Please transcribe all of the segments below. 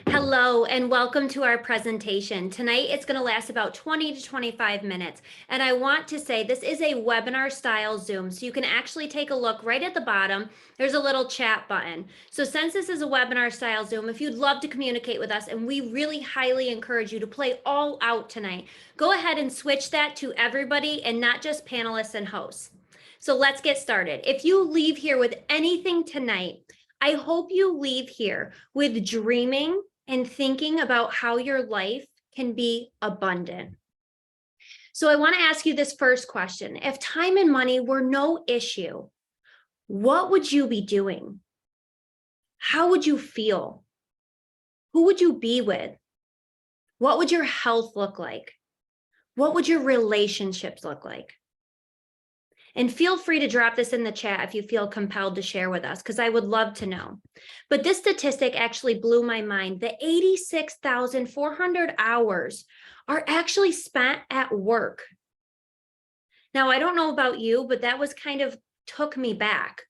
Hello and welcome to our presentation. Tonight it's going to last about 20 to 25 minutes. And I want to say this is a webinar style Zoom. So you can actually take a look right at the bottom. There's a little chat button. So since this is a webinar style Zoom, if you'd love to communicate with us, and we really highly encourage you to play all out tonight, go ahead and switch that to everybody and not just panelists and hosts. So let's get started. If you leave here with anything tonight, I hope you leave here with dreaming and thinking about how your life can be abundant. So I want to ask you this first question. If time and money were no issue, what would you be doing? How would you feel? Who would you be with? What would your health look like? What would your relationships look like? And feel free to drop this in the chat if you feel compelled to share with us, because I would love to know. But this statistic actually blew my mind. The 86,400 hours are actually spent at work. Now, I don't know about you, but that was kind of took me back.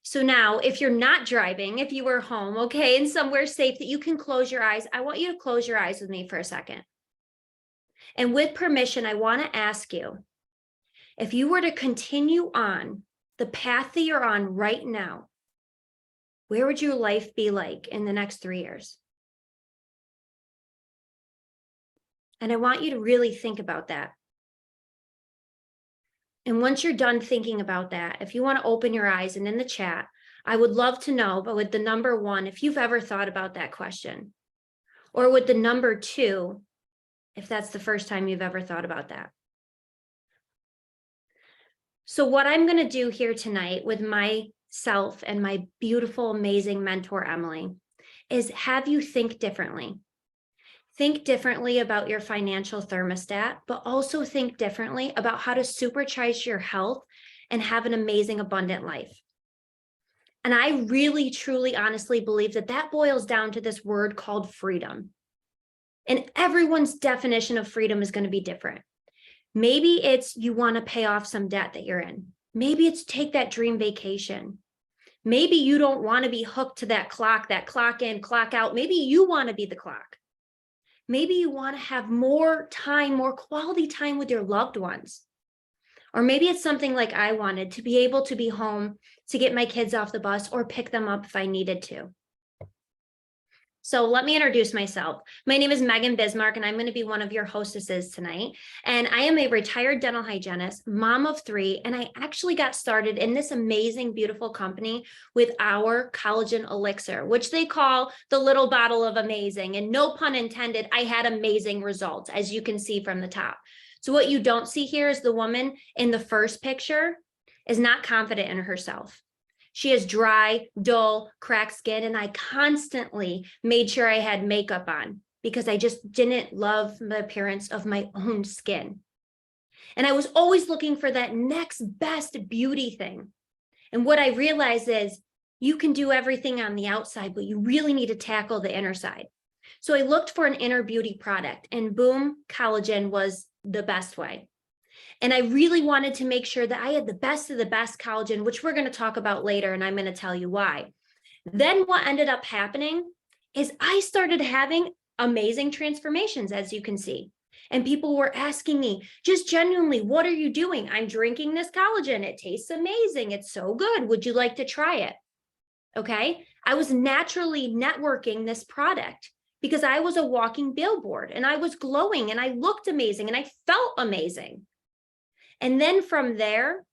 So now, if you're not driving, if you were home, okay, and somewhere safe that you can close your eyes, I want you to close your eyes with me for a second. And with permission, I want to ask you, if you were to continue on the path that you're on right now, where would your life be like in the next 3 years? And I want you to really think about that. And once you're done thinking about that, if you want to open your eyes and in the chat, I would love to know, but with the number 1, if you've ever thought about that question, or with the number 2, if that's the first time you've ever thought about that. So what I'm going to do here tonight with myself and my beautiful, amazing mentor, Emily, is have you think differently. Think differently about your financial thermostat, but also think differently about how to supercharge your health and have an amazing, abundant life. And I really, truly, honestly believe that that boils down to this word called freedom. And everyone's definition of freedom is going to be different. Maybe it's you want to pay off some debt that you're in. Maybe it's take that dream vacation. Maybe you don't want to be hooked to that clock in, clock out. Maybe you want to be the clock. Maybe you want to have more time, more quality time with your loved ones. Or maybe it's something like I wanted, to be able to be home to get my kids off the bus or pick them up if I needed to. So let me introduce myself. My name is Megan Bismark, and I'm going to be one of your hostesses tonight. And I am a retired dental hygienist, mom of 3, and I actually got started in this amazing, beautiful company with our collagen elixir, which they call the little bottle of amazing. And no pun intended, I had amazing results, as you can see from the top. So what you don't see here is the woman in the first picture is not confident in herself. She has dry, dull, cracked skin, and I constantly made sure I had makeup on because I just didn't love the appearance of my own skin. And I was always looking for that next best beauty thing. And what I realized is you can do everything on the outside, but you really need to tackle the inner side. So I looked for an inner beauty product, and boom, collagen was the best way. And I really wanted to make sure that I had the best of the best collagen, which we're going to talk about later, and I'm going to tell you why. Then what ended up happening is I started having amazing transformations, as you can see. And people were asking me, just genuinely, what are you doing? I'm drinking this collagen. It tastes amazing. It's so good. Would you like to try it? Okay. I was naturally networking this product because I was a walking billboard and I was glowing and I looked amazing and I felt amazing. And then from there,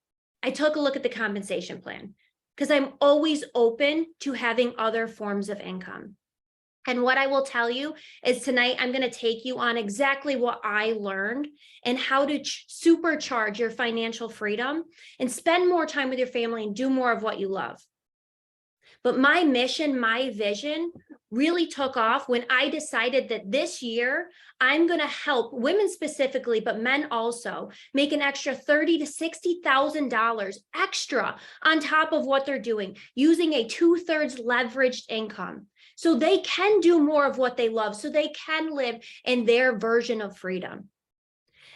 I took a look at the compensation plan because I'm always open to having other forms of income. And what I will tell you is tonight, I'm going to take you on exactly what I learned and how to supercharge your financial freedom and spend more time with your family and do more of what you love. But my mission, my vision really took off when I decided that this year I'm going to help women specifically, but men also, make an extra $30,000 to $60,000 extra on top of what they're doing, using a 2/3 leveraged income. So they can do more of what they love, so they can live in their version of freedom.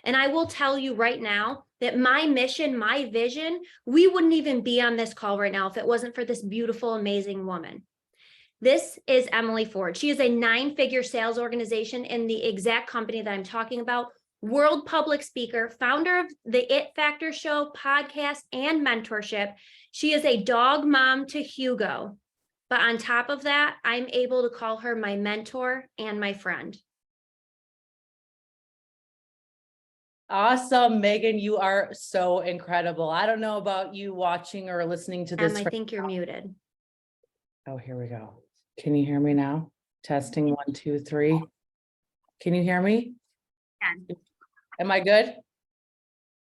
And I will tell you right now that my mission, my vision, we wouldn't even be on this call right now if it wasn't for this beautiful, amazing woman. This is Emily Ford. She is a 9-figure sales organization in the exact company that I'm talking about. World public speaker, founder of the It Factor show, podcast, and mentorship. She is a dog mom to Hugo. But on top of that, I'm able to call her my mentor and my friend. Awesome, Megan, you are so incredible. I don't know about you watching or listening to this. I think you're muted. Oh, here we go. Can you hear me now? Testing 1, 2, 3. Can you hear me? Yeah. Am I good?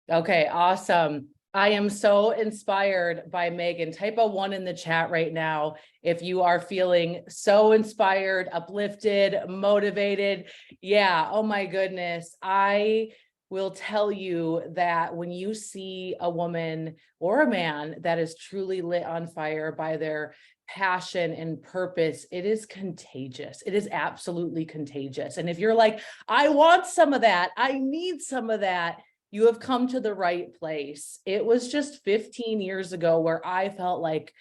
Okay, awesome. I am so inspired by Megan. Type a 1 in the chat right now if you are feeling so inspired, uplifted, motivated. Yeah, oh my goodness. I will tell you that when you see a woman or a man that is truly lit on fire by their passion and purpose, it is contagious. It is absolutely contagious. And if you're like, I want some of that, I need some of that, you have come to the right place. It was just 15 years ago where I felt like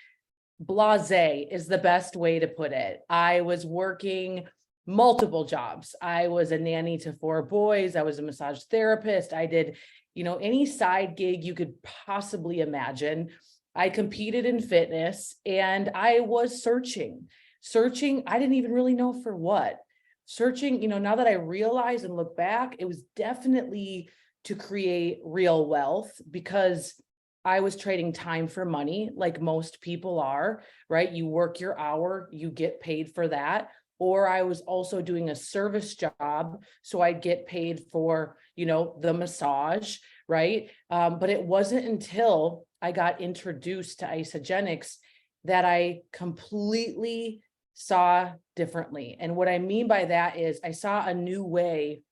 blasé is the best way to put it. I was working multiple jobs. I was a nanny to 4 boys. I was a massage therapist. I did, any side gig you could possibly imagine. I competed in fitness and I was searching. I didn't even really know for what. Searching, now that I realize and look back, it was definitely to create real wealth, because I was trading time for money like most people are, right? You work your hour, you get paid for that. Or I was also doing a service job, so I'd get paid for, the massage, right? But it wasn't until I got introduced to Isagenix that I completely saw differently. And what I mean by that is I saw a new way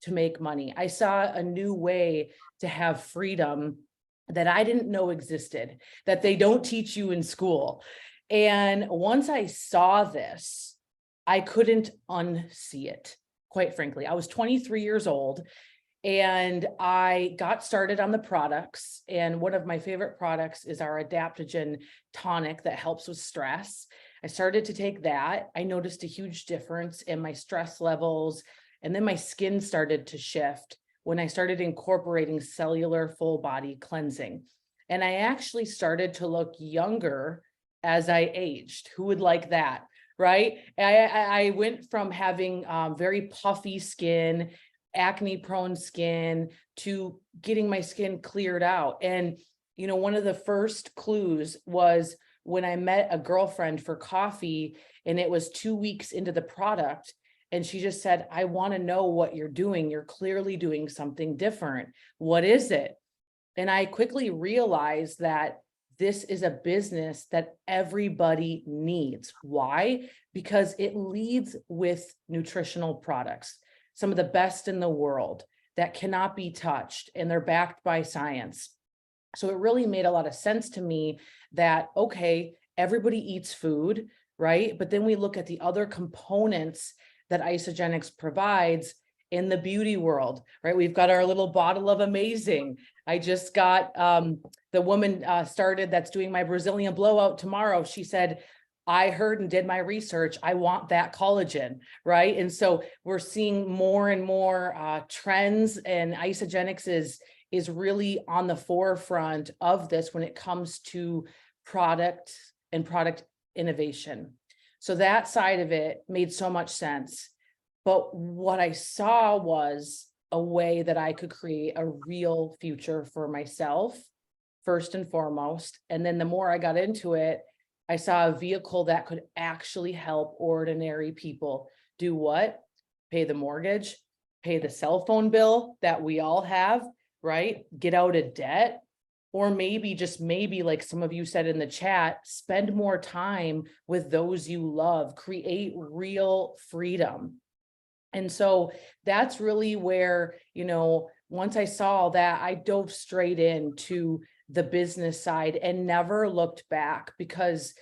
to make money. I saw a new way to have freedom that I didn't know existed, that they don't teach you in school. And once I saw this, I couldn't unsee it, quite frankly. I was 23 years old and I got started on the products. And one of my favorite products is our adaptogen tonic that helps with stress. I started to take that. I noticed a huge difference in my stress levels. And then my skin started to shift when I started incorporating cellular full body cleansing. And I actually started to look younger as I aged. Who would like that, right? I went from having very puffy skin, acne prone skin, to getting my skin cleared out. And, one of the first clues was when I met a girlfriend for coffee, and it was 2 weeks into the product. And she just said, I want to know what you're doing. You're clearly doing something different. What is it? And I quickly realized that this is a business that everybody needs. Why? Because it leads with nutritional products, some of the best in the world that cannot be touched, and they're backed by science. So it really made a lot of sense to me that, okay, everybody eats food, right? But then we look at the other components that Isagenix provides in the beauty world, right? We've got our little bottle of Amazing. I just got the woman started that's doing my Brazilian blowout tomorrow. She said, I heard and did my research. I want that collagen, right? And so we're seeing more and more trends, and Isagenix is really on the forefront of this when it comes to product and product innovation. So that side of it made so much sense. But what I saw was a way that I could create a real future for myself, first and foremost. And then the more I got into it, I saw a vehicle that could actually help ordinary people do what? Pay the mortgage, pay the cell phone bill that we all have, right? Get out of debt. Or maybe, just maybe, like some of you said in the chat, spend more time with those you love, create real freedom. And so that's really where, once I saw that, I dove straight into the business side and never looked back, because,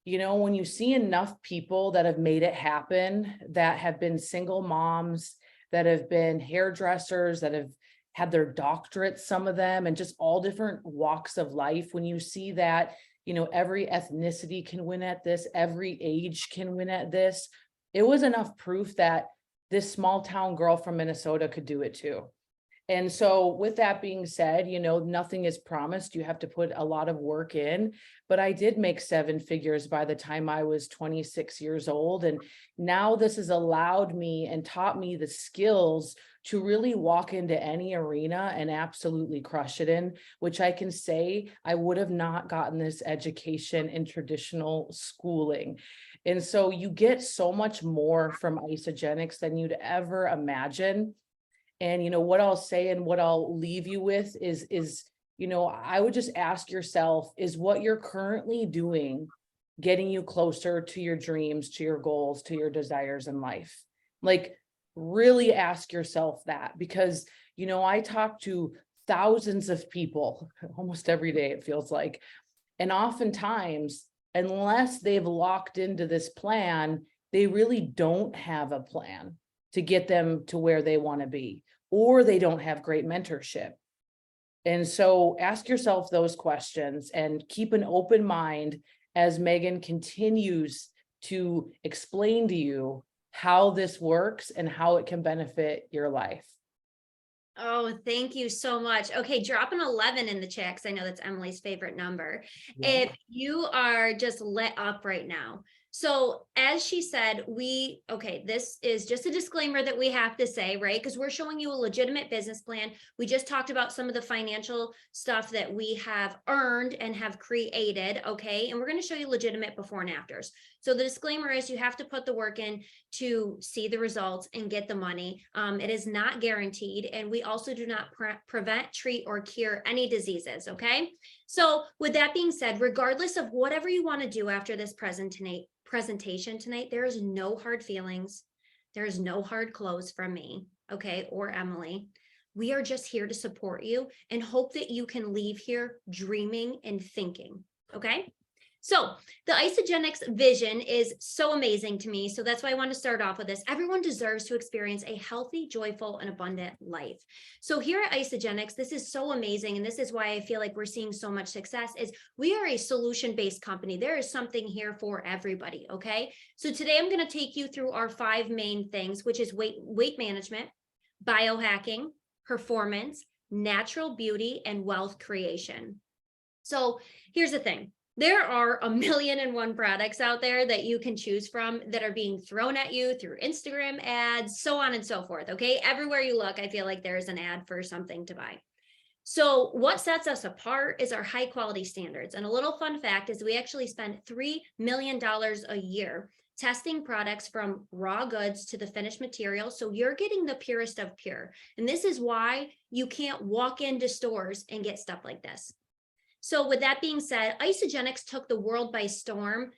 when you see enough people that have made it happen, that have been single moms, that have been hairdressers, that have had their doctorates, some of them, and just all different walks of life, when you see that, every ethnicity can win at this, every age can win at this. It was enough proof that this small town girl from Minnesota could do it too. And so with that being said, nothing is promised. You have to put a lot of work in, but I did make 7 figures by the time I was 26 years old. And now this has allowed me and taught me the skills to really walk into any arena and absolutely crush it in, which I can say I would have not gotten this education in traditional schooling. And so you get so much more from Isogenics than you'd ever imagine. And what I'll say and what I'll leave you with is I would just ask yourself, is what you're currently doing getting you closer to your dreams, to your goals, to your desires in life? Like, really ask yourself that, because I talk to thousands of people almost every day, it feels like. And oftentimes, unless they've locked into this plan, they really don't have a plan to get them to where they want to be, or they don't have great mentorship. And so ask yourself those questions and keep an open mind as Megan continues to explain to you how this works and how it can benefit your life. Oh, thank you so much. Okay, drop an 11 in the chat because I know that's Emily's favorite number. Yeah. If you are just lit up right now. So as she said, this is just a disclaimer that we have to say, right? Because we're showing you a legitimate business plan. We just talked about some of the financial stuff that we have earned and have created, okay? And we're going to show you legitimate before and afters. So the disclaimer is you have to put the work in to see the results and get the money. It is not guaranteed. And we also do not prevent, treat, or cure any diseases, okay? So with that being said, regardless of whatever you want to do after this presentation tonight, there is no hard feelings. There is no hard close from me, okay, or Emily. We are just here to support you and hope that you can leave here dreaming and thinking, okay? So the Isogenics vision is so amazing to me. So that's why I want to start off with this. Everyone deserves to experience a healthy, joyful, and abundant life. So here at Isogenics, this is so amazing. And this is why I feel like we're seeing so much success is we are a solution-based company. There is something here for everybody. Okay. So today I'm going to take you through our 5 main things, which is weight management, biohacking, performance, natural beauty, and wealth creation. So here's the thing. There are 1,000,001 products out there that you can choose from that are being thrown at you through Instagram ads, so on and so forth. Okay. Everywhere you look, I feel like there's an ad for something to buy. So what sets us apart is our high quality standards. And a little fun fact is we actually spend $3 million a year testing products from raw goods to the finished material. So you're getting the purest of pure. And this is why you can't walk into stores and get stuff like this. So with that being said, Isogenics took the world by storm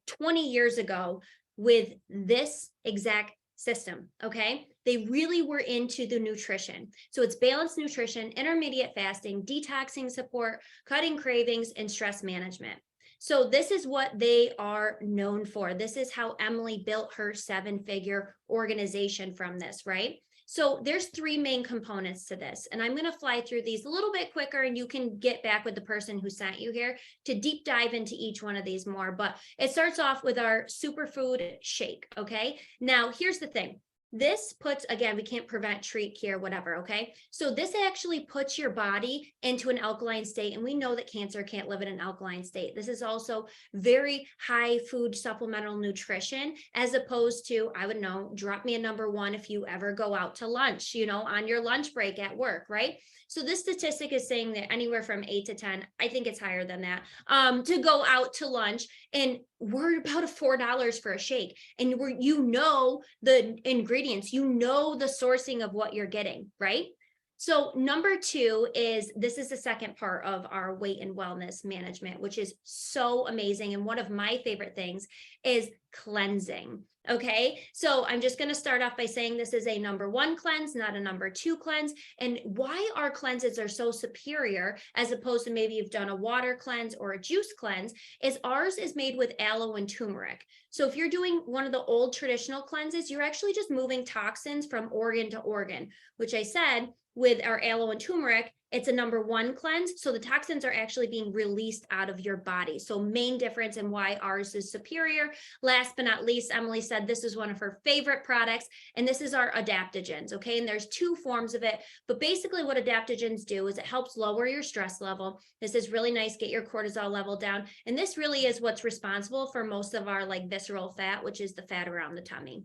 20 years ago with this exact system, okay? They really were into the nutrition. So it's balanced nutrition, intermediate fasting, detoxing support, cutting cravings, and stress management. So this is what they are known for. This is how Emily built her 7-figure organization from this, right? So there's 3 main components to this, and I'm going to fly through these a little bit quicker, and you can get back with the person who sent you here to deep dive into each one of these more. But it starts off with our superfood shake. Okay. Now here's the thing. This puts, again, we can't prevent, treat, cure, whatever, okay? So this actually puts your body into an alkaline state, and we know that cancer can't live in an alkaline state. This is also very high food supplemental nutrition, as opposed to, I would know, drop me a number 1 if you ever go out to lunch, on your lunch break at work, right? So this statistic is saying that anywhere from 8 to 10, I think it's higher than that, to go out to lunch, and we're about $4 for a shake. And the ingredients, the sourcing of what you're getting, right? So number 2 is, this is the second part of our weight and wellness management, which is so amazing. And one of my favorite things is cleansing. Okay, so I'm just going to start off by saying this is a number 1 cleanse, not a number 2 cleanse. And why our cleanses are so superior, as opposed to maybe you've done a water cleanse or a juice cleanse, is ours is made with aloe and turmeric. So if you're doing one of the old traditional cleanses, you're actually just moving toxins from organ to organ, which I said with our aloe and turmeric, It's a #1 cleanse. So the toxins are actually being released out of your body. So main difference and why ours is superior. Last but not least, Emily said this is one of her favorite products, and this is our adaptogens. Okay. And there's 2 forms of it, but basically what adaptogens do is it helps lower your stress level. This is really nice, get your cortisol level down. And this really is what's responsible for most of our like visceral fat, which is the fat around the tummy.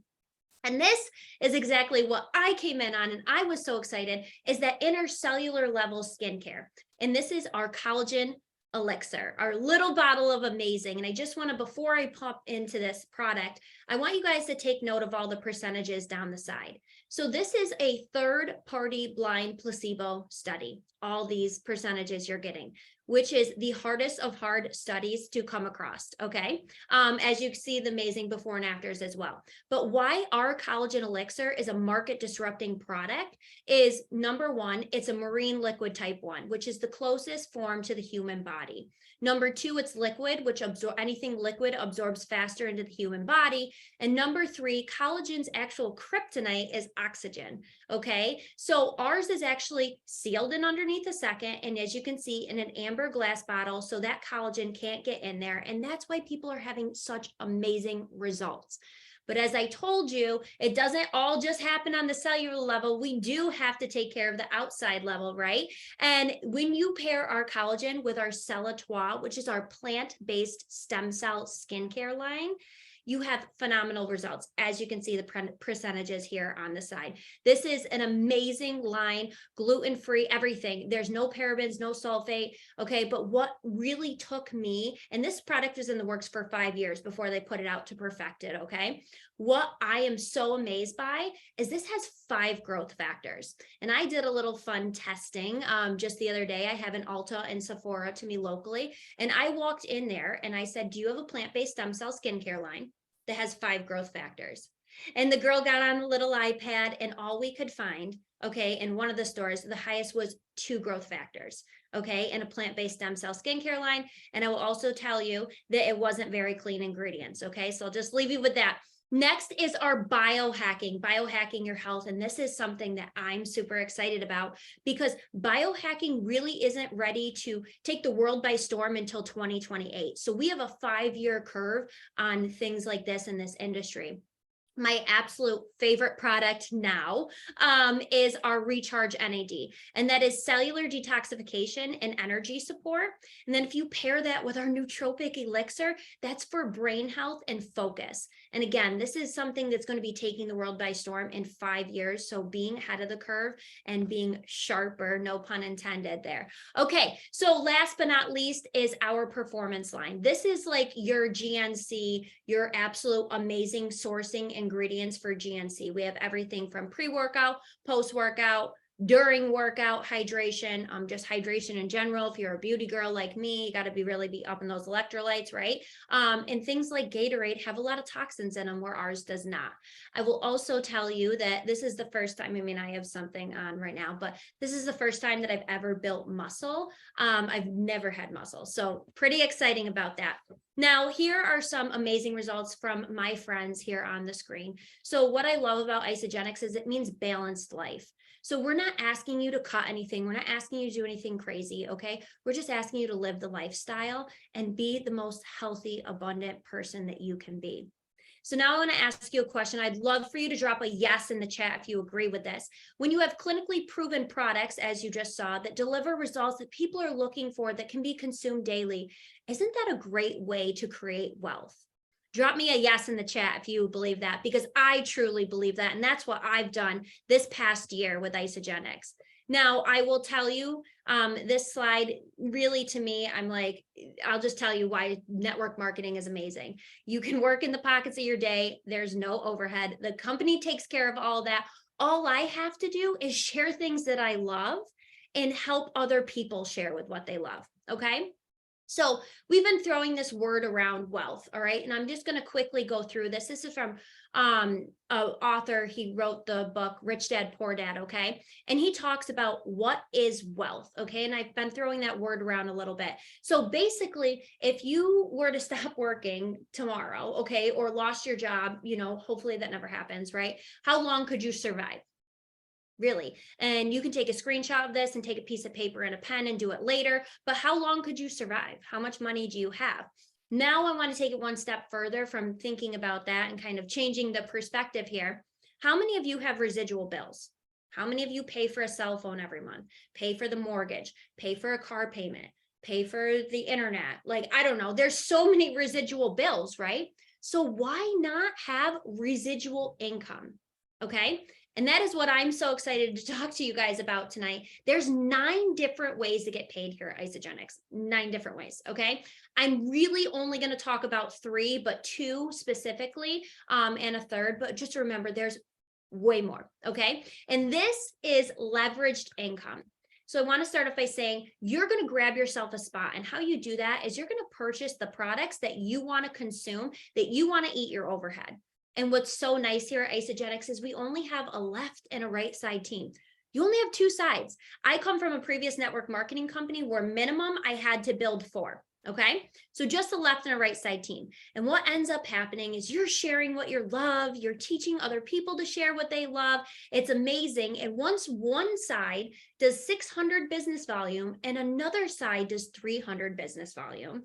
And this is exactly what I came in on, and I was so excited, is that intercellular level skincare. And this is our collagen elixir, our little bottle of amazing. And I just want to, before I pop into this product, I want you guys to take note of all the percentages down the side. So this is a third-party blind placebo study, all these percentages you're getting, which is the hardest of hard studies to come across, okay? As you can see, the amazing before and afters as well. But why our collagen elixir is a market disrupting product is #1, it's a marine liquid type 1, which is the closest form to the human body. #2, it's liquid, which anything liquid absorbs faster into the human body. And #3, collagen's actual kryptonite is oxygen. Okay, so ours is actually sealed in underneath a second, and as you can see, in an amber glass bottle, so that collagen can't get in there, and that's why people are having such amazing results. But as I told you, it doesn't all just happen on the cellular level. We do have to take care of the outside level, right? And when you pair our collagen with our Celatoire, which is our plant-based stem cell skincare line, you have phenomenal results. As you can see, the percentages here on the side. This is an amazing line, gluten-free, everything. There's no parabens, no sulfate. Okay, but what really took me, and this product was in the works for 5 years before they put it out to perfect it. Okay, what I am so amazed by is this has 5 growth factors. And I did a little fun testing just the other day. I have an Ulta and Sephora to me locally, and I walked in there and I said, do you have a plant-based stem cell skincare line that has 5 growth factors? And the girl got on a little iPad, and all we could find, okay, in one of the stores, the highest was 2 growth factors, okay, in a plant-based stem cell skincare line. And I will also tell you that it wasn't very clean ingredients, okay? So I'll just leave you with that. Next is our biohacking your health. And this is something that I'm super excited about, because biohacking really isn't ready to take the world by storm until 2028. So we have a 5-year curve on things like this in this industry. My absolute favorite product now is our Recharge NAD, and that is cellular detoxification and energy support. And then if you pair that with our nootropic elixir, that's for brain health and focus. And again, this is something that's going to be taking the world by storm in 5 years. So being ahead of the curve and being sharper, no pun intended there. Okay, so last but not least is our performance line. This is like your GNC, your absolute amazing sourcing ingredients for GNC. We have everything from pre-workout, post-workout, during workout, hydration, just hydration in general. If you're a beauty girl like me, you got to really be up in those electrolytes, right? And things like Gatorade have a lot of toxins in them where ours does not. I will also tell you that this is the first time, I mean, I have something on right now, but this is the first time that I've ever built muscle. I've never had muscle, so pretty exciting about that. Now, here are some amazing results from my friends here on the screen. So what I love about Isagenix is it means balanced life. So we're not asking you to cut anything. We're not asking you to do anything crazy, okay? We're just asking you to live the lifestyle and be the most healthy, abundant person that you can be. So now I want to ask you a question. I'd love for you to drop a yes in the chat if you agree with this. When you have clinically proven products, as you just saw, that deliver results that people are looking for, that can be consumed daily, isn't that a great way to create wealth? Drop me a yes in the chat if you believe that, because I truly believe that. And that's what I've done this past year with Isagenix. Now, I will tell you, this slide really, to me, I'm like, I'll just tell you why network marketing is amazing. You can work in the pockets of your day. There's no overhead. The company takes care of all that. All I have to do is share things that I love and help other people share with what they love. Okay. So we've been throwing this word around wealth, all right? And I'm just going to quickly go through this. This is from an author. He wrote the book, Rich Dad, Poor Dad, okay? And he talks about what is wealth, okay? And I've been throwing that word around a little bit. So basically, if you were to stop working tomorrow, okay, or lost your job, you know, hopefully that never happens, right? How long could you survive? really. And you can take a screenshot of this and take a piece of paper and a pen and do it later. But how long could you survive? How much money do you have? Now I want to take it one step further from thinking about that and kind of changing the perspective here. How many of you have residual bills? How many of you pay for a cell phone every month, pay for the mortgage, pay for a car payment, pay for the internet? Like, I don't know, there's so many residual bills, right? So why not have residual income? Okay. And that is what I'm so excited to talk to you guys about tonight. There's 9 different ways to get paid here at Isagenix, 9 different ways. Okay. I'm really only going to talk about 3, but 2 specifically, and a third, but just remember there's way more. Okay. And this is leveraged income. So I want to start off by saying you're going to grab yourself a spot, and how you do that is you're going to purchase the products that you want to consume, that you want to eat your overhead. And what's so nice here at Isagenix is we only have a left and a right side team. You only have 2 sides. I come from a previous network marketing company where minimum I had to build 4. Okay, so just a left and a right side team. And what ends up happening is you're sharing what you love, you're teaching other people to share what they love. It's amazing. And once one side does 600 business volume and another side does 300 business volume,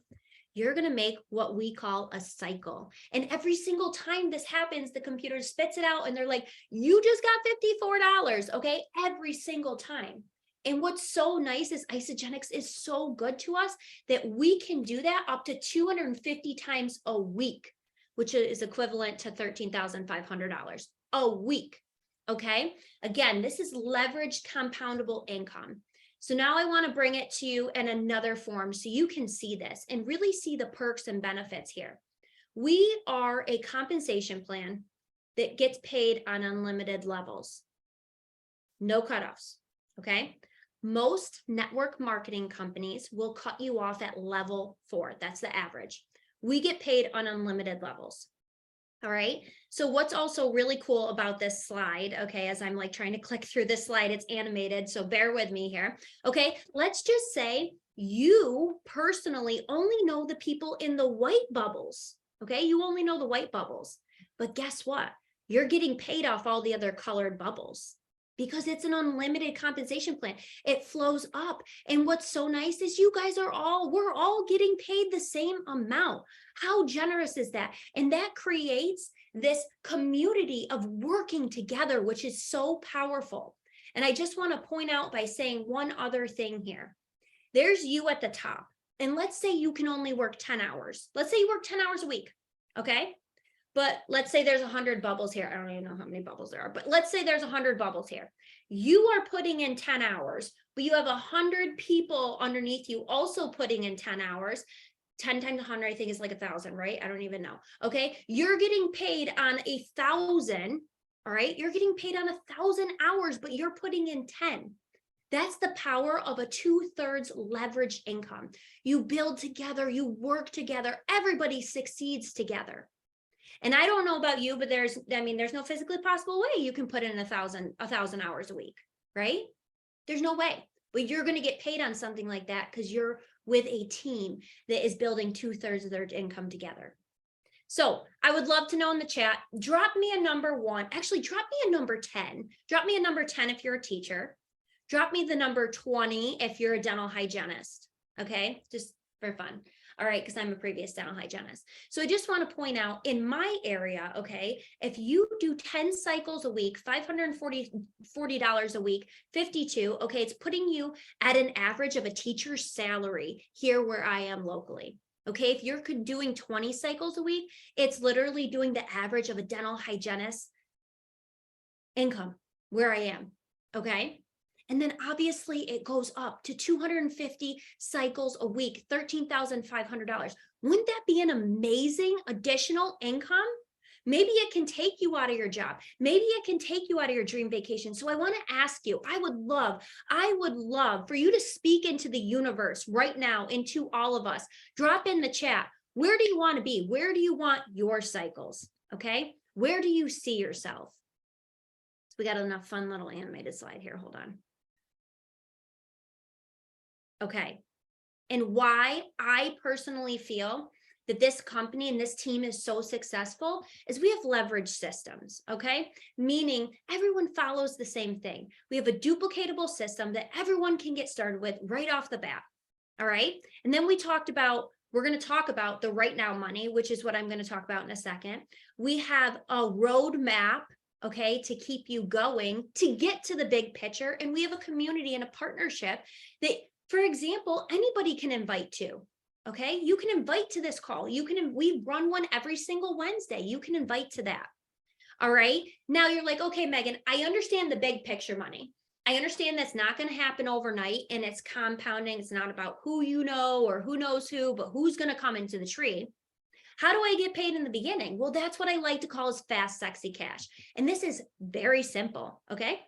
you're going to make what we call a cycle. And every single time this happens, the computer spits it out and they're like, you just got $54. Okay, every single time. And what's so nice is Isagenix is so good to us that we can do that up to 250 times a week, which is equivalent to $13,500 a week. Okay. Again, this is leveraged compoundable income. So now I want to bring it to you in another form so you can see this and really see the perks and benefits here. We are a compensation plan that gets paid on unlimited levels. No cutoffs. Okay. Most network marketing companies will cut you off at level 4. That's the average. We get paid on unlimited levels. All right. So what's also really cool about this slide, okay, as I'm like trying to click through this slide, it's animated, so bear with me here. Okay, let's just say you personally only know the people in the white bubbles. Okay, you only know the white bubbles. But guess what? You're getting paid off all the other colored bubbles, because it's an unlimited compensation plan. It flows up. And what's so nice is you guys we're all getting paid the same amount. How generous is that? And that creates this community of working together, which is so powerful. And I just want to point out by saying one other thing here. There's you at the top. And let's say you can only work 10 hours. Let's say you work 10 hours a week. Okay. But let's say there's 100 bubbles here. I don't even know how many bubbles there are, but let's say there's 100 bubbles here. You are putting in 10 hours, but you have 100 people underneath you also putting in 10 hours. 10 times 100, I think is like 1,000, right? I don't even know. Okay. You're getting paid on 1,000. All right. You're getting paid on 1,000 hours, but you're putting in 10. That's the power of a 2/3 leverage income. You build together, you work together, everybody succeeds together. And I don't know about you, but there's no physically possible way you can put in 1,000 hours a week, right? There's no way, but you're going to get paid on something like that because you're with a team that is building 2/3 of their income together. So I would love to know in the chat, drop me a number 1, actually drop me a number 10, drop me a number 10 if you're a teacher, drop me the number 20 if you're a dental hygienist, okay? Just for fun. All right, because I'm a previous dental hygienist. So I just want to point out in my area, okay, if you do 10 cycles a week, $540 a week, 52, okay, it's putting you at an average of a teacher's salary here where I am locally. Okay, if you're doing 20 cycles a week, it's literally doing the average of a dental hygienist income where I am, okay? And then obviously it goes up to 250 cycles a week, $13,500. Wouldn't that be an amazing additional income? Maybe it can take you out of your job. Maybe it can take you out of your dream vacation. So I want to ask you, I would love for you to speak into the universe right now, into all of us. Drop in the chat. Where do you want to be? Where do you want your cycles? Okay. Where do you see yourself? So we got enough fun little animated slide here. Hold on. Okay. And why I personally feel that this company and this team is so successful is we have leverage systems, okay? Meaning everyone follows the same thing. We have a duplicatable system that everyone can get started with right off the bat, all right? And then we're going to talk about the right now money, which is what I'm going to talk about in a second. We have a roadmap, okay, to keep you going, to get to the big picture. And we have a community and a partnership that, for example, anybody can invite to. Okay, you can invite to this call. We run one every single Wednesday. You can invite to that. All right. Now you're like, okay, Megan, I understand the big picture money. I understand that's not going to happen overnight and it's compounding. It's not about who you know or who knows who, but who's going to come into the tree. How do I get paid in the beginning? Well, that's what I like to call is fast, sexy cash. And this is very simple. Okay.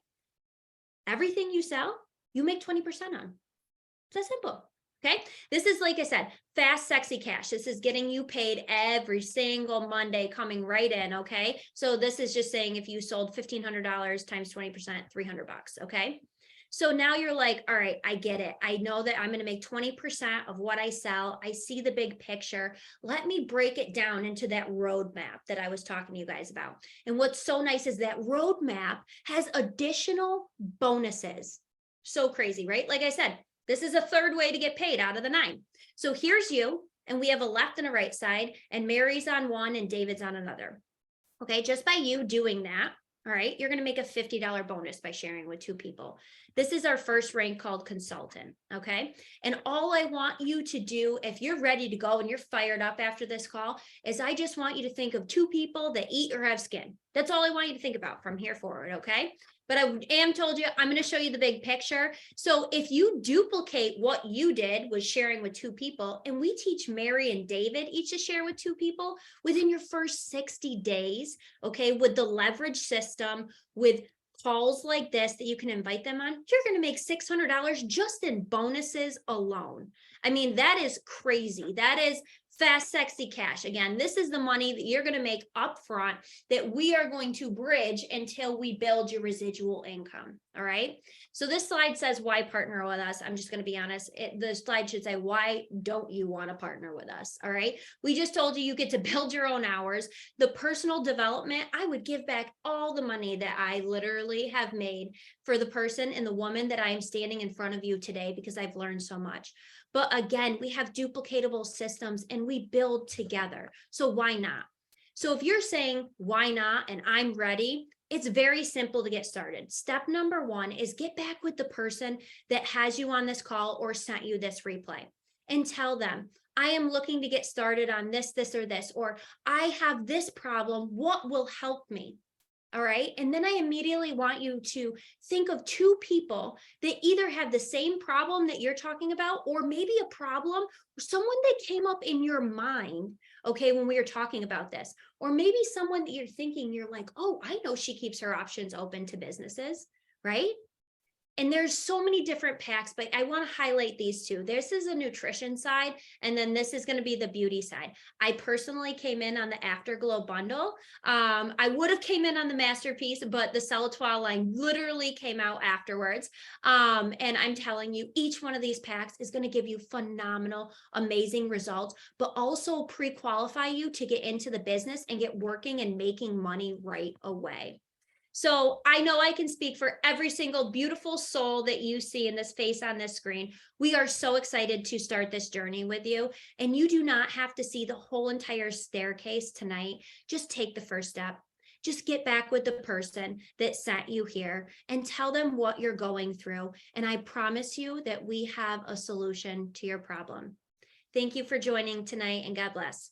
Everything you sell, you make 20% on. It's that simple. Okay. This is, like I said, fast, sexy cash. This is getting you paid every single Monday coming right in. Okay. So this is just saying if you sold $1,500 times 20%, $300. Okay. So now you're like, all right, I get it. I know that I'm going to make 20% of what I sell. I see the big picture. Let me break it down into that roadmap that I was talking to you guys about. And what's so nice is that roadmap has additional bonuses. So crazy, right? Like I said, this is a third way to get paid out of the 9. So here's you, and we have a left and a right side, and Mary's on one and David's on another. Okay, just by you doing that, all right, you're going to make a $50 bonus by sharing with 2 people. This is our first rank called consultant. Okay, and all I want you to do, if you're ready to go and you're fired up after this call, is I just want you to think of 2 people that eat or have skin. That's all I want you to think about from here forward. Okay. But I am told you, I'm going to show you the big picture. So if you duplicate what you did was sharing with 2 people, and we teach Mary and David each to share with 2 people within your first 60 days, okay, with the leverage system, with calls like this that you can invite them on, you're going to make $600 just in bonuses alone. I mean, that is crazy. That is fast, sexy cash. Again, this is the money that you're going to make upfront that we are going to bridge until we build your residual income. All right. So this slide says, why partner with us? I'm just going to be honest. The slide should say, why don't you want to partner with us? All right. We just told you get to build your own hours. The personal development, I would give back all the money that I literally have made for the person and the woman that I am standing in front of you today, because I've learned so much. But again, we have duplicatable systems and we build together. So why not? So if you're saying, why not? And I'm ready, it's very simple to get started. Step number 1 is get back with the person that has you on this call or sent you this replay and tell them, I am looking to get started on this, this, or this, or I have this problem. What will help me? All right. And then I immediately want you to think of 2 people that either have the same problem that you're talking about, or maybe a problem, or someone that came up in your mind, okay, when we were talking about this, or maybe someone that you're thinking, you're like, oh, I know she keeps her options open to businesses, right? And there's so many different packs, but I want to highlight these 2. This is a nutrition side, and then this is going to be the beauty side. I personally came in on the Afterglow bundle. I would have came in on the Masterpiece, but the Celatol line literally came out afterwards. And I'm telling you, each one of these packs is going to give you phenomenal, amazing results, but also pre-qualify you to get into the business and get working and making money right away. So I know I can speak for every single beautiful soul that you see in this face on this screen. We are so excited to start this journey with you. And you do not have to see the whole entire staircase tonight. Just take the first step. Just get back with the person that sent you here and tell them what you're going through. And I promise you that we have a solution to your problem. Thank you for joining tonight, and God bless.